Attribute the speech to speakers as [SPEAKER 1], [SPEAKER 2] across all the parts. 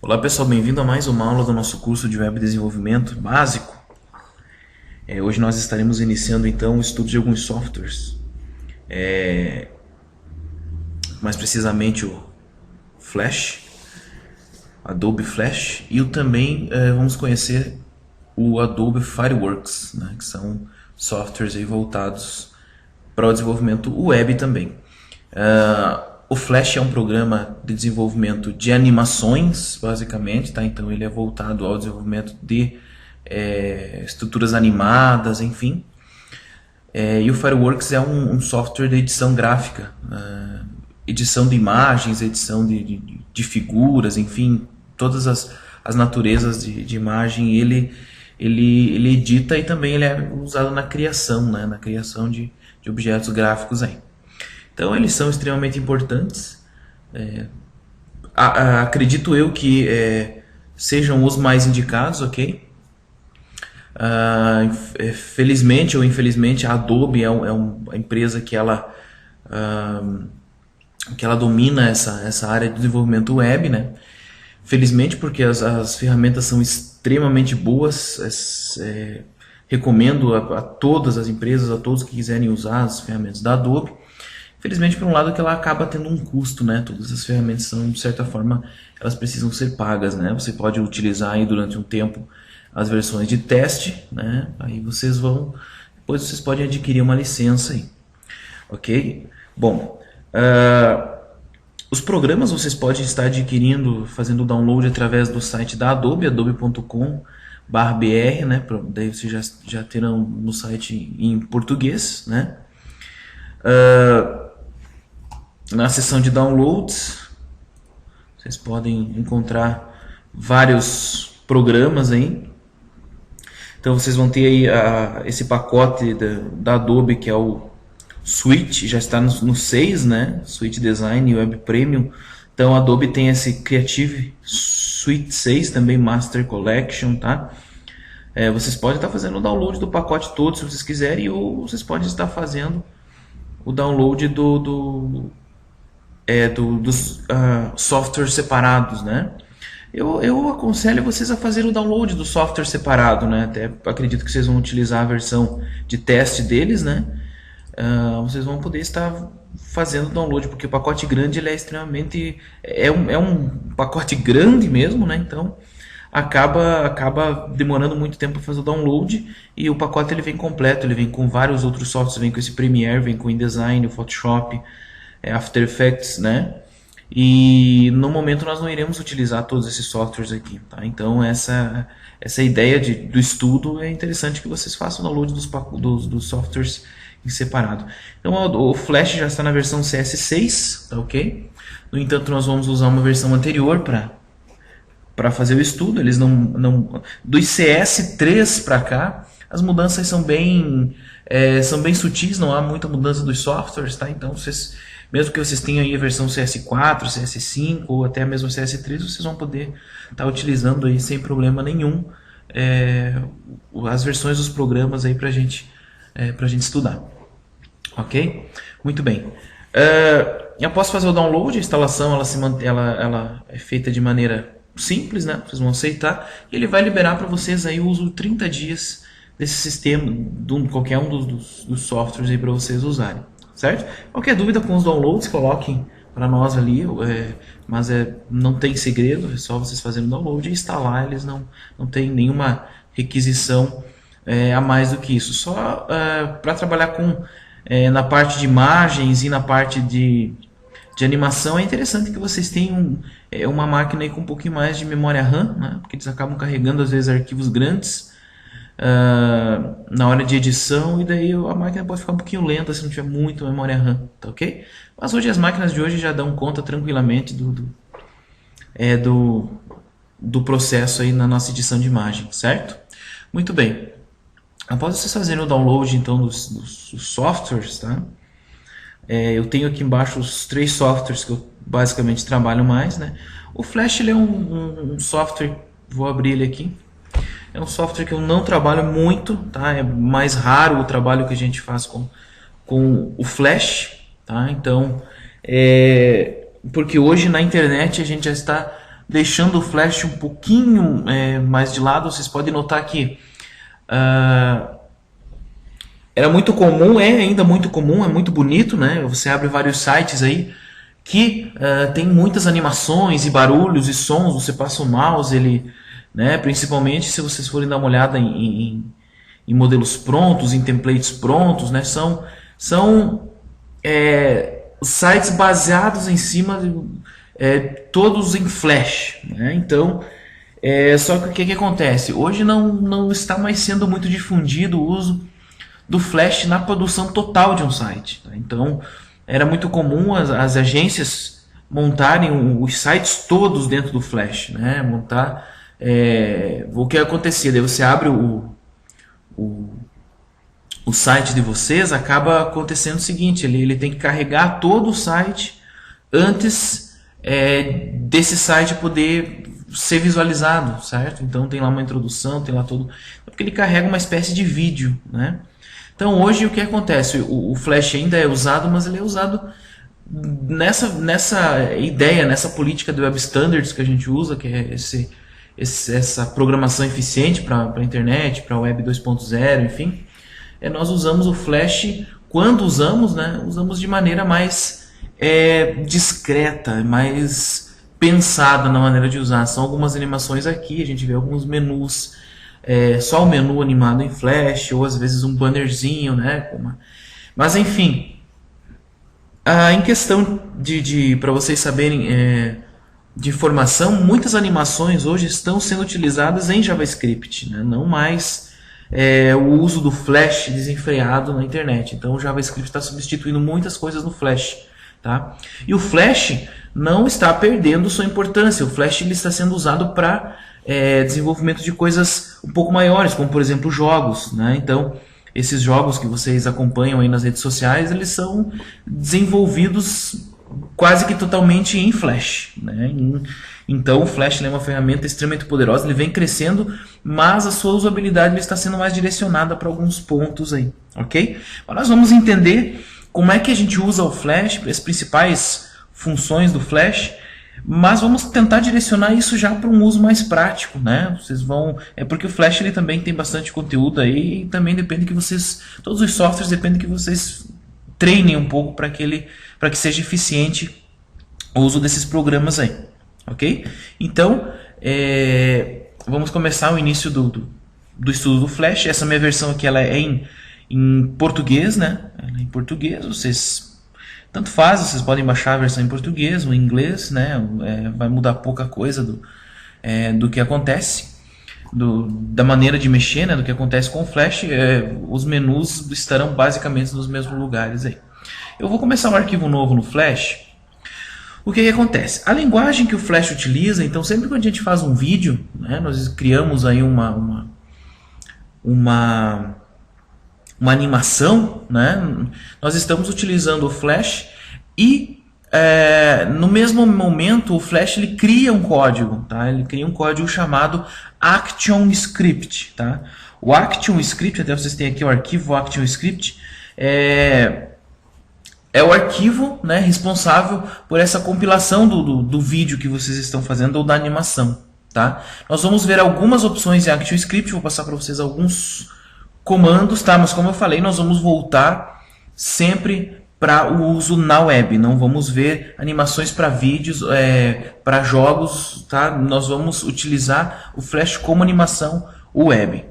[SPEAKER 1] Olá pessoal, bem-vindo a mais uma aula do nosso curso de Web Desenvolvimento Básico. Hoje nós estaremos iniciando então o estudo de alguns softwares, mais precisamente o Flash, Adobe Flash, e também vamos conhecer o Adobe Fireworks, né, que são softwares aí voltados para o desenvolvimento web também. O Flash é um programa de desenvolvimento de animações, basicamente, tá? Então ele é voltado ao desenvolvimento de estruturas animadas, enfim. E o Fireworks é um software de edição gráfica, edição de imagens, edição de figuras, enfim, todas as naturezas de imagem ele edita, e também ele é usado na criação, né? Na criação de objetos gráficos aí. Então eles são extremamente importantes. Acredito eu que sejam os mais indicados, ok? Felizmente ou infelizmente a Adobe é uma empresa que ela domina essa área de desenvolvimento web, né? Felizmente, porque as ferramentas são extremamente boas. Recomendo a todas as empresas, a todos que quiserem usar as ferramentas da Adobe. Felizmente, por um lado, que ela acaba tendo um custo, né? Todas as ferramentas são, de certa forma, elas precisam ser pagas, né? Você pode utilizar aí durante um tempo as versões de teste, né? Aí depois vocês podem adquirir uma licença aí, ok? Bom, os programas vocês podem estar adquirindo, fazendo o download através do site da Adobe, adobe.com/br, né? Daí vocês já terão no site em português, né? Na seção de downloads, vocês podem encontrar vários programas aí. Então vocês vão ter aí esse pacote da Adobe, que é o Suite, já está no 6, né? Suite Design e Web Premium. Então a Adobe tem esse Creative Suite 6, também Master Collection, tá? Vocês podem estar fazendo o download do pacote todo, se vocês quiserem, ou vocês podem estar fazendo o download dos softwares separados, né? Eu aconselho vocês a fazer o download do software separado, né? Até acredito que vocês vão utilizar a versão de teste deles, né? Vocês vão poder estar fazendo o download, porque o pacote grande ele é extremamente um pacote grande mesmo, né? Então acaba demorando muito tempo para fazer o download, e o pacote ele vem completo, ele vem com vários outros softwares, vem com esse Premiere, vem com o InDesign, o Photoshop, After Effects, né? E no momento nós não iremos utilizar todos esses softwares aqui, tá? Então essa ideia do estudo é interessante que vocês façam o download dos softwares em separado. Então o Flash já está na versão CS6, tá ok? No entanto, nós vamos usar uma versão anterior para fazer o estudo. Eles dos CS3 para cá, as mudanças são bem sutis, não há muita mudança dos softwares, tá? Então mesmo que vocês tenham aí a versão CS4, CS5 ou até mesmo CS3, vocês vão poder estar utilizando aí sem problema nenhum as versões dos programas aí pra gente estudar, ok? Muito bem. Após fazer o download, a instalação ela é feita de maneira simples, né? Vocês vão aceitar e ele vai liberar para vocês aí o uso de 30 dias desse sistema, qualquer um dos softwares aí para vocês usarem, certo? Qualquer dúvida com os downloads, coloquem para nós ali, mas não tem segredo, é só vocês fazerem o download e instalar. Eles não tem nenhuma requisição a mais do que isso, só para trabalhar na parte de imagens e na parte de animação. É interessante que vocês tenham uma máquina aí com um pouquinho mais de memória RAM, né? Porque eles acabam carregando às vezes arquivos grandes na hora de edição, e daí a máquina pode ficar um pouquinho lenta se não tiver muito memória RAM, tá ok? Mas hoje as máquinas de hoje já dão conta tranquilamente do processo aí na nossa edição de imagem, certo? Muito bem. Após vocês fazerem o download então dos softwares, tá? Eu tenho aqui embaixo os 3 softwares que eu basicamente trabalho mais, né? O Flash ele é um software, vou abrir ele aqui. É um software que eu não trabalho muito, tá? É mais raro o trabalho que a gente faz com o Flash, tá? Então, porque hoje na internet a gente já está deixando o Flash um pouquinho mais de lado, vocês podem notar que era muito comum, é ainda muito comum, é muito bonito, né? Você abre vários sites aí que tem muitas animações e barulhos e sons, você passa o mouse, ele, né? Principalmente se vocês forem dar uma olhada em modelos prontos, em templates prontos, né? São sites baseados em cima todos em Flash, né? Então, só que o que acontece? Hoje não está mais sendo muito difundido o uso do Flash na produção total de um site, tá? Então, era muito comum as agências montarem os sites todos dentro do Flash, né? Montar o que acontecia, daí você abre o site de vocês, acaba acontecendo o seguinte, ele tem que carregar todo o site antes desse site poder ser visualizado, certo? Então tem lá uma introdução, tem lá todo... Porque ele carrega uma espécie de vídeo, né? Então hoje o que acontece? O Flash ainda é usado, mas ele é usado nessa ideia, nessa política do Web Standards que a gente usa, que é essa programação eficiente para a internet, para a Web 2.0, enfim. Nós usamos o Flash, quando usamos, né? Usamos de maneira mais discreta, mais pensada na maneira de usar. São algumas animações aqui, a gente vê alguns menus, só o menu animado em Flash, ou às vezes um bannerzinho, né? Mas enfim, em questão para vocês saberem de informação, muitas animações hoje estão sendo utilizadas em JavaScript, né? Não mais o uso do Flash desenfreado na internet. Então o JavaScript está substituindo muitas coisas no Flash, tá? E o Flash não está perdendo sua importância. O Flash ele está sendo usado para desenvolvimento de coisas um pouco maiores, como por exemplo jogos, né? Então esses jogos que vocês acompanham aí nas redes sociais, eles são desenvolvidos quase que totalmente em Flash, né? Então o Flash é uma ferramenta extremamente poderosa, ele vem crescendo, mas a sua usabilidade está sendo mais direcionada para alguns pontos aí, ok? Agora nós vamos entender como é que a gente usa o Flash, as principais funções do Flash, mas vamos tentar direcionar isso já para um uso mais prático, né? Vocês vão, porque o Flash ele também tem bastante conteúdo aí e também depende que vocês, todos os softwares dependem que vocês treinem um pouco para que seja eficiente o uso desses programas aí, ok? Então, vamos começar o início do estudo do Flash. Essa minha versão aqui ela é em português, né? Ela é em português, vocês tanto faz, vocês podem baixar a versão em português ou em inglês, né? Vai mudar pouca coisa do que acontece, da maneira de mexer, né? Do que acontece com o Flash. Os menus estarão basicamente nos mesmos lugares aí. Eu vou começar um arquivo novo no Flash. O que acontece? A linguagem que o Flash utiliza, então sempre que a gente faz um vídeo, né? Nós criamos aí uma animação, né? Nós estamos utilizando o Flash e no mesmo momento o Flash ele cria um código, tá? Ele cria um código chamado ActionScript, tá? O ActionScript, até vocês têm aqui o arquivo ActionScript, é o arquivo, né, responsável por essa compilação do vídeo que vocês estão fazendo ou da animação, tá? Nós vamos ver algumas opções em ActionScript, vou passar para vocês alguns comandos, tá? Mas como eu falei, nós vamos voltar sempre para o uso na web. Não vamos ver animações para vídeos, para jogos, tá? Nós vamos utilizar o Flash como animação web,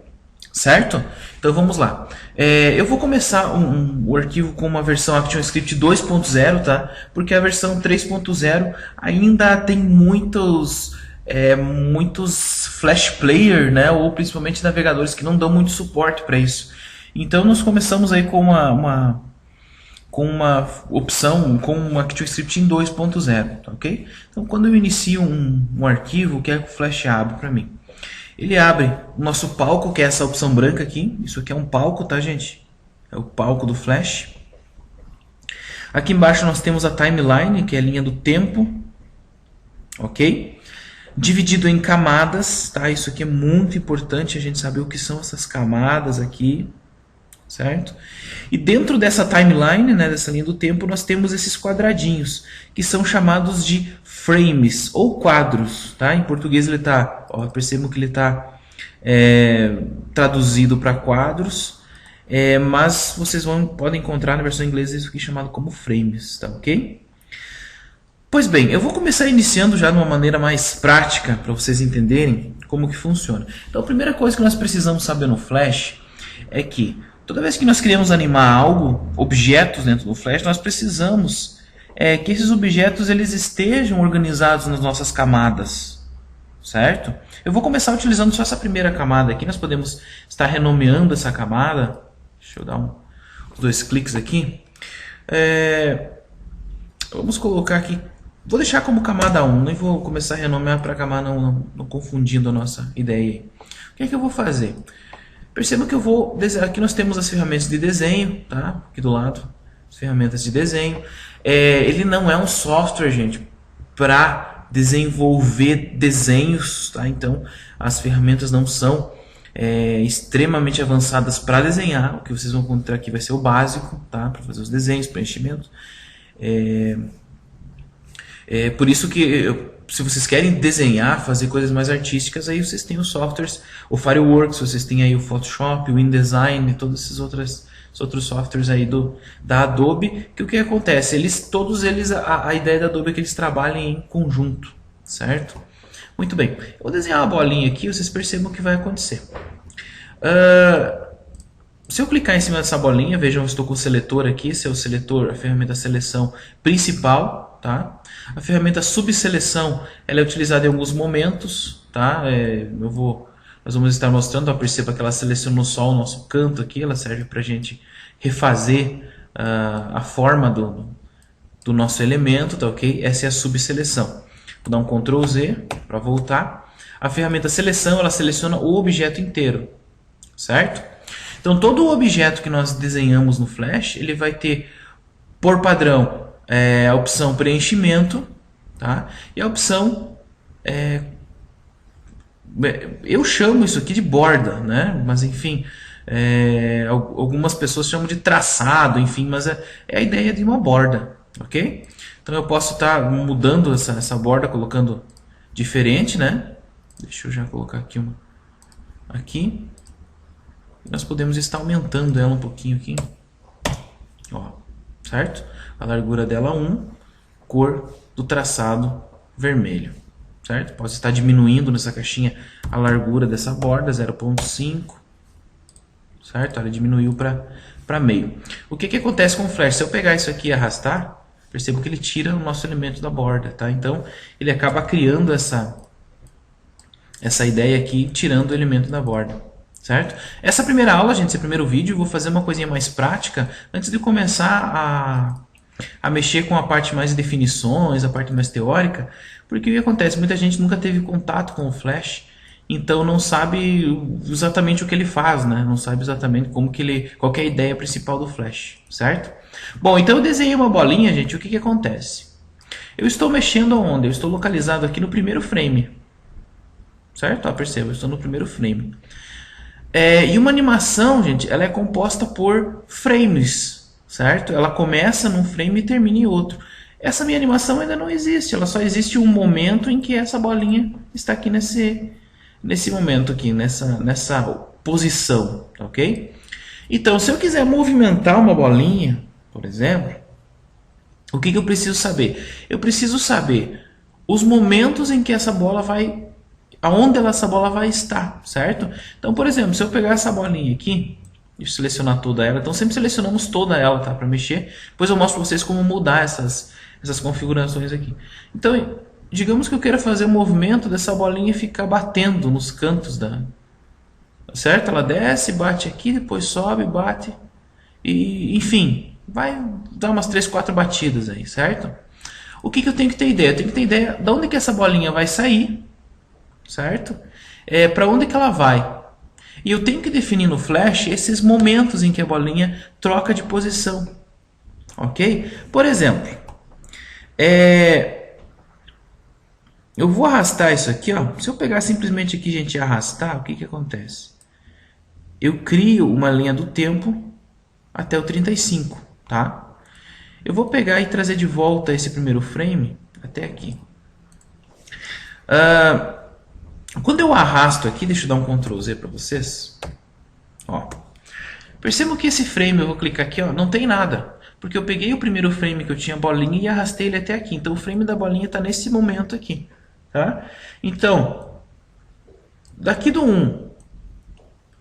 [SPEAKER 1] certo? Então vamos lá. Eu vou começar o arquivo com uma versão ActionScript 2.0, tá? Porque a versão 3.0 ainda tem muitos Flash Player, né? Ou principalmente navegadores que não dão muito suporte para isso. Então nós começamos aí com uma opção, com um ActionScript em 2.0, tá, ok? Então quando eu inicio um arquivo, o que é que o Flash abre para mim? Ele abre o nosso palco, que é essa opção branca aqui. Isso aqui é um palco, tá, gente? É o palco do Flash. Aqui embaixo nós temos a timeline, que é a linha do tempo, ok? Dividido em camadas, tá? Isso aqui é muito importante a gente saber o que são essas camadas aqui, certo? E dentro dessa timeline, né, dessa linha do tempo, nós temos esses quadradinhos, que são chamados de frames, ou quadros. Tá? Em português ele está, percebam que ele está traduzido para quadros, mas vocês podem encontrar na versão inglesa isso aqui chamado como frames, tá ok? Pois bem, eu vou começar iniciando já de uma maneira mais prática, para vocês entenderem como que funciona. Então a primeira coisa que nós precisamos saber no Flash é que toda vez que nós queremos animar algo, objetos dentro do Flash, nós precisamos que esses objetos eles estejam organizados nas nossas camadas, certo? Eu vou começar utilizando só essa primeira camada aqui. Nós podemos estar renomeando essa camada. Deixa eu dar uns 2 cliques aqui. Vamos colocar aqui. Vou deixar como camada 1. Nem vou começar a renomear para camada não confundindo a nossa ideia aí. O que é que eu vou fazer? Perceba que eu vou desenhar. Aqui nós temos as ferramentas de desenho, tá? Aqui do lado, as ferramentas de desenho. Ele não é um software, gente, para desenvolver desenhos, tá? Então as ferramentas não são extremamente avançadas para desenhar. O que vocês vão encontrar aqui vai ser o básico, tá? Para fazer os desenhos, preenchimentos. Por isso que se vocês querem desenhar, fazer coisas mais artísticas, aí vocês têm os softwares, o Fireworks, vocês têm aí o Photoshop, o InDesign, todos esses outros softwares aí da Adobe, que o que acontece? Todos eles, a ideia da Adobe é que eles trabalhem em conjunto, certo? Muito bem, eu vou desenhar uma bolinha aqui, vocês percebam o que vai acontecer. Se eu clicar em cima dessa bolinha, vejam, eu estou com o seletor aqui, esse é o seletor, a ferramenta seleção principal, tá? A ferramenta subseleção, ela é utilizada em alguns momentos, tá? Nós vamos estar mostrando, perceba que ela selecionou só o nosso canto aqui, ela serve para a gente refazer a forma do nosso elemento, tá ok? Essa é a subseleção. Vou dar um Ctrl Z para voltar. A ferramenta seleção, ela seleciona o objeto inteiro, certo? Então todo o objeto que nós desenhamos no Flash, ele vai ter, por padrão, a opção preenchimento, tá? E a opção, eu chamo isso aqui de borda, né? Mas enfim, algumas pessoas chamam de traçado, enfim, mas é a ideia de uma borda, ok? Então eu posso estar mudando essa borda, colocando diferente, né? Deixa eu já colocar aqui uma aqui. Nós podemos estar aumentando ela um pouquinho aqui, ó, certo? A largura dela 1, cor do traçado vermelho, certo? Posso estar diminuindo nessa caixinha a largura dessa borda, 0.5, certo? Ela diminuiu para meio. O que acontece com o Flash? Se eu pegar isso aqui e arrastar, percebo que ele tira o nosso elemento da borda, tá? Então ele acaba criando essa ideia aqui, tirando o elemento da borda. Certo? Essa primeira aula, gente, esse primeiro vídeo, eu vou fazer uma coisinha mais prática antes de começar a mexer com a parte mais de definições, a parte mais teórica, porque o que acontece? Muita gente nunca teve contato com o Flash, então não sabe exatamente o que ele faz, né? Não sabe exatamente qual que é a ideia principal do Flash, certo? Bom, então eu desenhei uma bolinha, gente, o que acontece? Eu estou mexendo onde? Eu estou localizado aqui no primeiro frame, certo? Perceba, eu estou no primeiro frame. E uma animação, gente, ela é composta por frames, certo? Ela começa num frame e termina em outro. Essa minha animação ainda não existe, ela só existe um momento em que essa bolinha está aqui nesse momento aqui, nessa posição, ok? Então, se eu quiser movimentar uma bolinha, por exemplo, o que eu preciso saber? Eu preciso saber os momentos em que essa bola vai... aonde essa bola vai estar, certo? Então, por exemplo, se eu pegar essa bolinha aqui e selecionar toda ela, então sempre selecionamos toda ela, tá? Para mexer. Depois eu mostro para vocês como mudar essas configurações aqui. Então, digamos que eu queira fazer o movimento dessa bolinha ficar batendo nos cantos certo? Ela desce, bate aqui, depois sobe, bate e, enfim, vai dar umas 3, 4 batidas aí, certo? O que eu tenho que ter ideia? Eu tenho que ter ideia de onde que essa bolinha vai sair, certo? Para onde que ela vai? E eu tenho que definir no Flash esses momentos em que a bolinha troca de posição, ok? Por exemplo, eu vou arrastar isso aqui, ó. Se eu pegar simplesmente aqui, gente, e arrastar, o que acontece? Eu crio uma linha do tempo, até o 35, tá? Eu vou pegar e trazer de volta esse primeiro frame até aqui. Quando eu arrasto aqui, deixa eu dar um Ctrl Z para vocês. Ó, percebam que esse frame, eu vou clicar aqui, ó, não tem nada. Porque eu peguei o primeiro frame que eu tinha bolinha e arrastei ele até aqui. Então o frame da bolinha está nesse momento aqui. Tá? Então, daqui do 1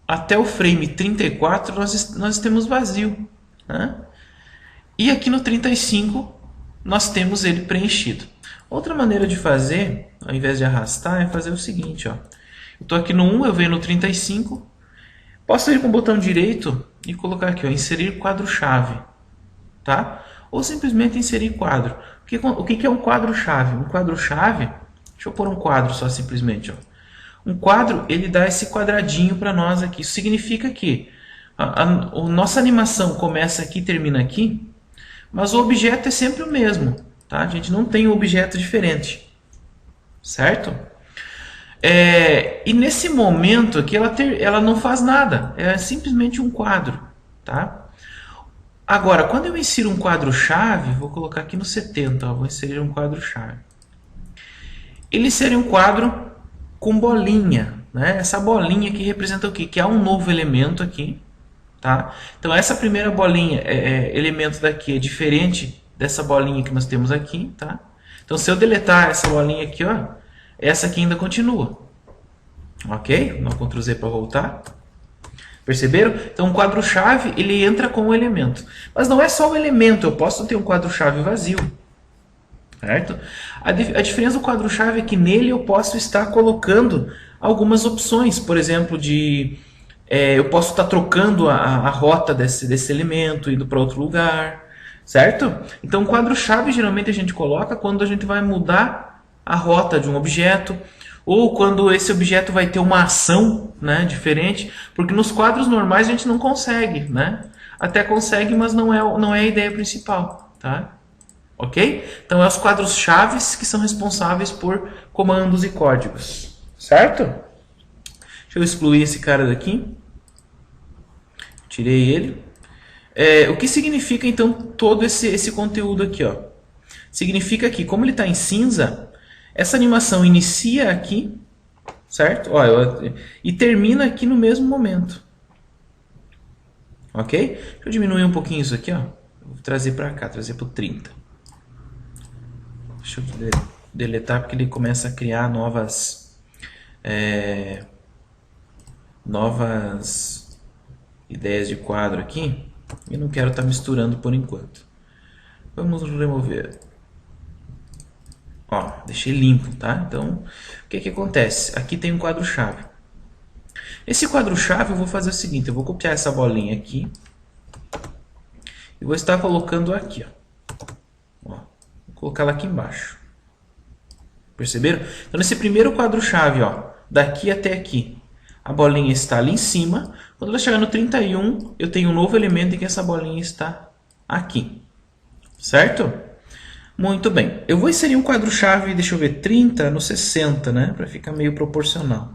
[SPEAKER 1] até o frame 34, nós temos vazio. Né? E aqui no 35, nós temos ele preenchido. Outra maneira de fazer, ao invés de arrastar, é fazer o seguinte. Ó. Eu estou aqui no 1, eu venho no 35. Posso ir com o botão direito e colocar aqui, ó, inserir quadro-chave. Tá? Ou simplesmente inserir quadro. O que é um quadro-chave? Um quadro-chave, deixa eu pôr um quadro só simplesmente. Ó. Um quadro, ele dá esse quadradinho para nós aqui. Isso significa que a nossa animação começa aqui e termina aqui, mas o objeto é sempre o mesmo. Tá? A gente não tem um objeto diferente. Certo? E nesse momento aqui ela não faz nada. É simplesmente um quadro. Tá? Agora, quando eu insiro um quadro-chave, vou colocar aqui no 70, ó, vou inserir um quadro-chave. Ele seria um quadro com bolinha. Né? Essa bolinha aqui representa o quê? Que há um novo elemento aqui. Tá? Então, essa primeira bolinha, elemento daqui, é diferente dessa bolinha que nós temos aqui. Tá? Então, se eu deletar essa bolinha aqui, ó, essa aqui ainda continua. Ok? Vou dar um Ctrl Z para voltar. Perceberam? Então, um quadro-chave, ele entra com o elemento. Mas não é só o elemento, eu posso ter um quadro-chave vazio. Certo? A diferença do quadro-chave é que nele eu posso estar colocando algumas opções. Por exemplo, eu posso estar trocando a rota desse elemento, indo para outro lugar. Certo? Então, quadro-chave geralmente a gente coloca quando a gente vai mudar a rota de um objeto, ou quando esse objeto vai ter uma ação, né, diferente, porque nos quadros normais a gente não consegue. Né? Até consegue, mas não é a ideia principal. Tá? Ok? Então, é os quadros-chaves que são responsáveis por comandos e códigos. Certo? Deixa eu excluir esse cara daqui. Tirei ele. O que significa, então, todo esse conteúdo aqui? Ó? Significa que, como ele está em cinza, essa animação inicia aqui, certo? Ó, e termina aqui no mesmo momento. Ok? Deixa eu diminuir um pouquinho isso aqui. Ó. Vou trazer para cá, trazer para o 30. Deixa eu deletar porque ele começa a criar novas ideias de quadro aqui. E não quero estar misturando por enquanto. Vamos remover. Ó, deixei limpo, tá? Então, o que acontece? Aqui tem um quadro-chave. Esse quadro-chave eu vou fazer o seguinte, eu vou copiar essa bolinha aqui e vou estar colocando aqui, ó. Vou colocar ela aqui embaixo. Perceberam? Então, nesse primeiro quadro-chave, ó, daqui até aqui, a bolinha está ali em cima. Quando ela chegar no 31, eu tenho um novo elemento em que essa bolinha está aqui. Certo? Muito bem. Eu vou inserir um quadro-chave, deixa eu ver, 30 no 60, né? Para ficar meio proporcional.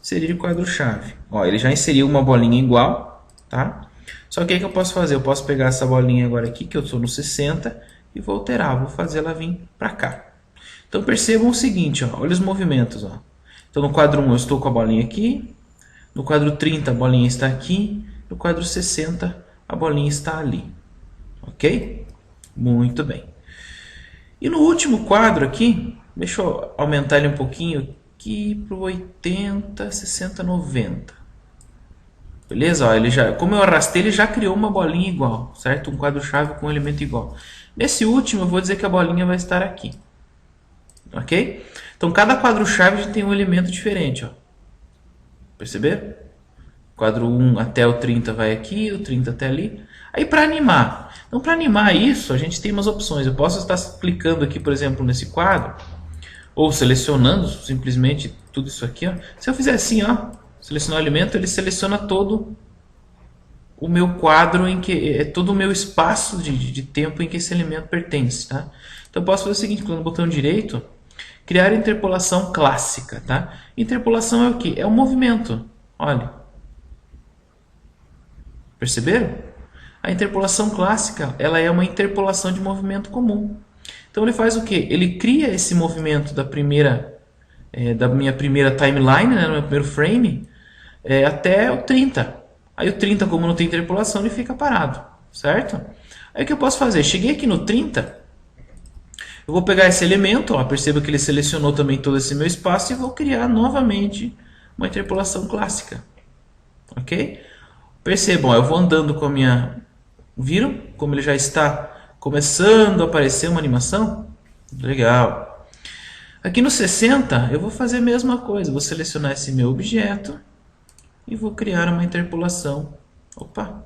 [SPEAKER 1] Inserir o quadro-chave. Ó, ele já inseriu uma bolinha igual, tá? Só que o que eu posso fazer? Eu posso pegar essa bolinha agora aqui, que eu estou no 60, e vou alterar. Vou fazer ela vir para cá. Então percebam o seguinte, ó, olha os movimentos. Ó. Então no quadro 1 eu estou com a bolinha aqui. No quadro 30 a bolinha está aqui. No quadro 60 a bolinha está ali. Ok? Muito bem. E no último quadro aqui, deixa eu aumentar ele um pouquinho aqui para o 80, 60, 90. Beleza? Ó, como eu arrastei, ele já criou uma bolinha igual, certo? Um quadro-chave com um elemento igual. Nesse último, eu vou dizer que a bolinha vai estar aqui. Ok? Então, cada quadro-chave tem um elemento diferente. Ó. Perceberam? Quadro 1 até o 30 vai aqui, o 30 até ali. Aí, para animar. Então, para animar isso, a gente tem umas opções. Eu posso estar clicando aqui, por exemplo, nesse quadro, ou selecionando simplesmente tudo isso aqui. Ó. Se eu fizer assim, ó, selecionar o elemento, ele seleciona todo o meu quadro, todo o meu espaço de tempo em que esse elemento pertence. Tá? Então, eu posso fazer o seguinte, clicando no botão direito, criar interpolação clássica. Tá? Interpolação é o quê? É o movimento. Olha. Perceberam? A interpolação clássica, ela é uma interpolação de movimento comum. Então ele faz o quê? Ele cria esse movimento da minha primeira timeline, né, no meu primeiro frame, até o 30. Aí o 30, como não tem interpolação, ele fica parado, certo? Aí o que eu posso fazer? Cheguei aqui no 30, eu vou pegar esse elemento, ó, perceba que ele selecionou também todo esse meu espaço e vou criar novamente uma interpolação clássica. Ok? Percebam, ó, eu vou andando com a minha... Viram como ele já está começando a aparecer uma animação? Legal. Aqui no 60 eu vou fazer a mesma coisa. Vou selecionar esse meu objeto e vou criar uma interpolação. Opa!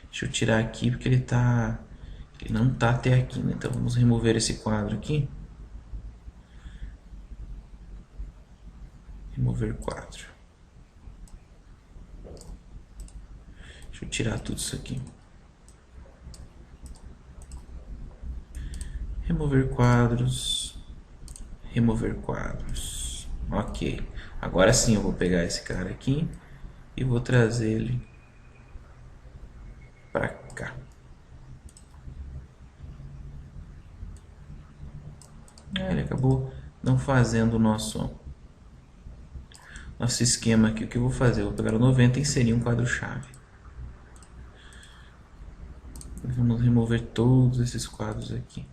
[SPEAKER 1] Deixa eu tirar aqui porque ele não está até aqui, né? Então vamos remover esse quadro aqui. Remover quadro. Deixa eu tirar tudo isso aqui. Remover quadros. Remover quadros. Ok. Agora sim eu vou pegar esse cara aqui e vou trazer ele para cá. Ele acabou não fazendo o nosso esquema aqui. O que eu vou fazer? Eu vou pegar o 90 e inserir um quadro-chave. Vamos remover todos esses quadros aqui.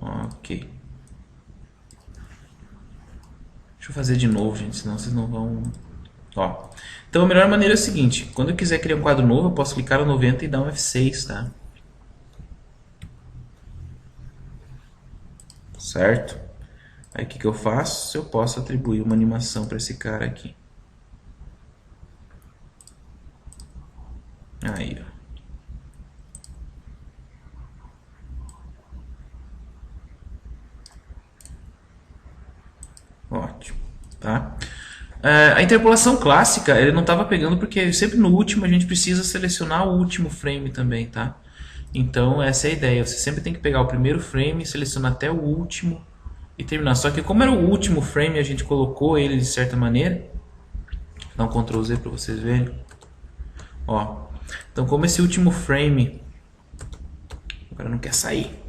[SPEAKER 1] Ok. Deixa eu fazer de novo, gente, senão vocês não vão... Ó. Então a melhor maneira é o seguinte, quando eu quiser criar um quadro novo, eu posso clicar no 90 e dar um F6, tá? Certo? Aí o que eu faço? Eu posso atribuir uma animação para esse cara aqui. Aí, ó. Ótimo, tá? A interpolação clássica, ele não estava pegando porque sempre no último a gente precisa selecionar o último frame também, tá? Então essa é a ideia, você sempre tem que pegar o primeiro frame, selecionar até o último e terminar. Só que como era o último frame, a gente colocou ele de certa maneira. Vou dar um Ctrl Z para vocês verem. Ó. Então como esse último frame... Agora não quer sair.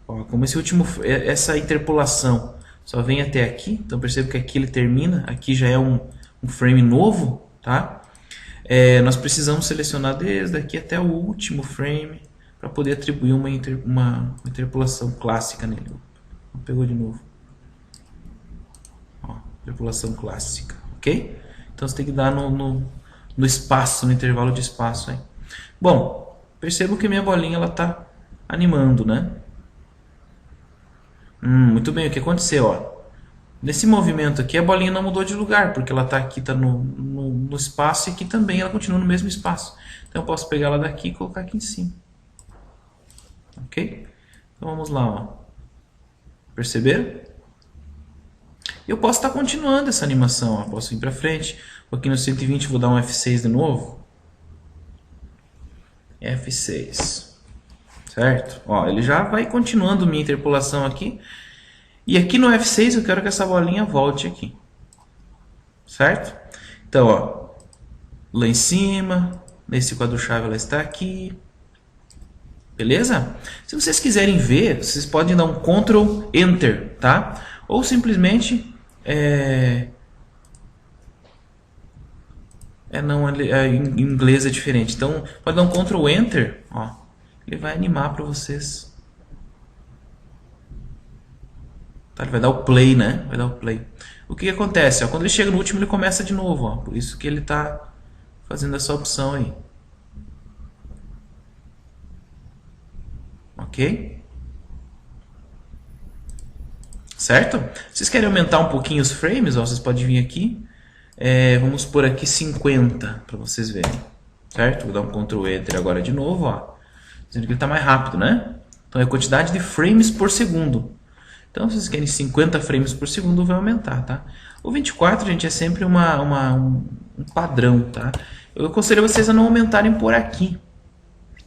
[SPEAKER 1] Ó, como essa interpolação só vem até aqui, então perceba que aqui ele termina, aqui já é um frame novo, tá? Nós precisamos selecionar desde aqui até o último frame para poder atribuir uma interpolação clássica nele. Pegou de novo. Ó, interpolação clássica, ok? Então você tem que dar no espaço, no intervalo de espaço aí. Bom, percebo que minha bolinha ela está animando, né? Muito bem, o que aconteceu? Ó? Nesse movimento aqui a bolinha não mudou de lugar, porque ela está aqui, está no espaço, e aqui também ela continua no mesmo espaço. Então eu posso pegar ela daqui e colocar aqui em cima. Ok? Então vamos lá. Ó. Perceberam? Eu posso estar continuando essa animação. Ó. Posso ir para frente. Aqui no 120 vou dar um F6 de novo. F6. Certo? Ó, ele já vai continuando minha interpolação aqui. E aqui no F6 eu quero que essa bolinha volte aqui. Certo? Então, ó, lá em cima, nesse quadro-chave ela está aqui. Beleza? Se vocês quiserem ver, vocês podem dar um Ctrl Enter, tá? Ou simplesmente... em inglês é diferente. Então, pode dar um Ctrl Enter, ó. Ele vai animar para vocês. Tá, ele vai dar o play, né? Vai dar o play. O que acontece? Ó, quando ele chega no último, ele começa de novo. Ó, por isso que ele está fazendo essa opção aí. Ok? Certo? Vocês querem aumentar um pouquinho os frames? Ó, vocês podem vir aqui. Vamos por aqui 50 para vocês verem. Certo? Vou dar um Ctrl Enter agora de novo. Ó. Dizendo que ele está mais rápido, né? Então é a quantidade de frames por segundo. Então, se vocês querem 50 frames por segundo, vai aumentar, tá? O 24, gente, é sempre um padrão, tá? Eu aconselho vocês a não aumentarem por aqui.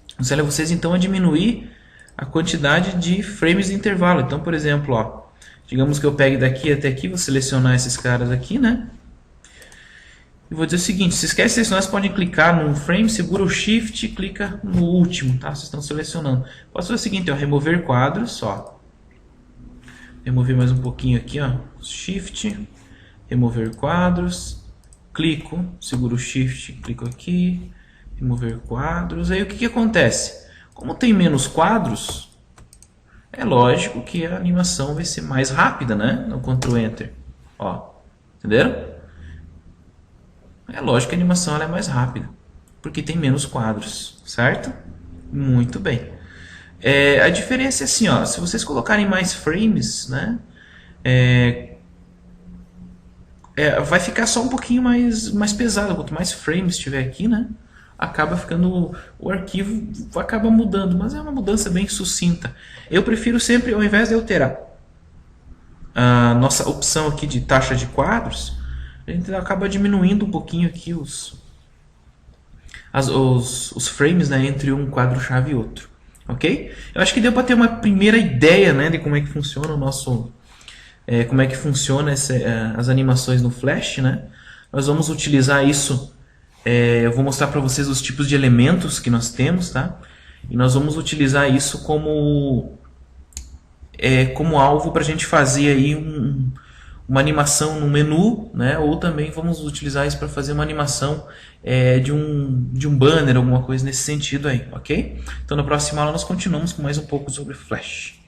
[SPEAKER 1] Eu aconselho vocês, então, a diminuir a quantidade de frames de intervalo. Então, por exemplo, ó, digamos que eu pegue daqui até aqui, vou selecionar esses caras aqui, né? E vou dizer o seguinte, se esquece selecionar, vocês podem clicar num frame, segura o Shift e clica no último, tá? Vocês estão selecionando. Posso fazer o seguinte, ó, remover quadros, ó. Remover mais um pouquinho aqui, ó. Shift, remover quadros, clico, seguro o Shift, clico aqui, remover quadros. Aí o que que acontece? Como tem menos quadros, é lógico que a animação vai ser mais rápida, né? No Ctrl Enter, ó. Entenderam? É lógico que a animação ela é mais rápida, porque tem menos quadros, certo? Muito bem. A diferença é assim, ó, se vocês colocarem mais frames, né, vai ficar só um pouquinho mais pesado. Quanto mais frames tiver aqui, né, acaba ficando, o arquivo acaba mudando, mas é uma mudança bem sucinta. Eu prefiro sempre, ao invés de alterar a nossa opção aqui de taxa de quadros, a gente acaba diminuindo um pouquinho aqui os frames, né, entre um quadro-chave e outro. Ok? Eu acho que deu para ter uma primeira ideia, né, de como é que funciona o nosso, como é que funciona as animações no Flash, né? Nós vamos utilizar isso. Eu vou mostrar para vocês os tipos de elementos que nós temos, tá? E nós vamos utilizar isso como alvo para a gente fazer aí uma animação no menu, né? Ou também vamos utilizar isso para fazer uma animação de um banner, alguma coisa nesse sentido aí, ok? Então na próxima aula nós continuamos com mais um pouco sobre Flash.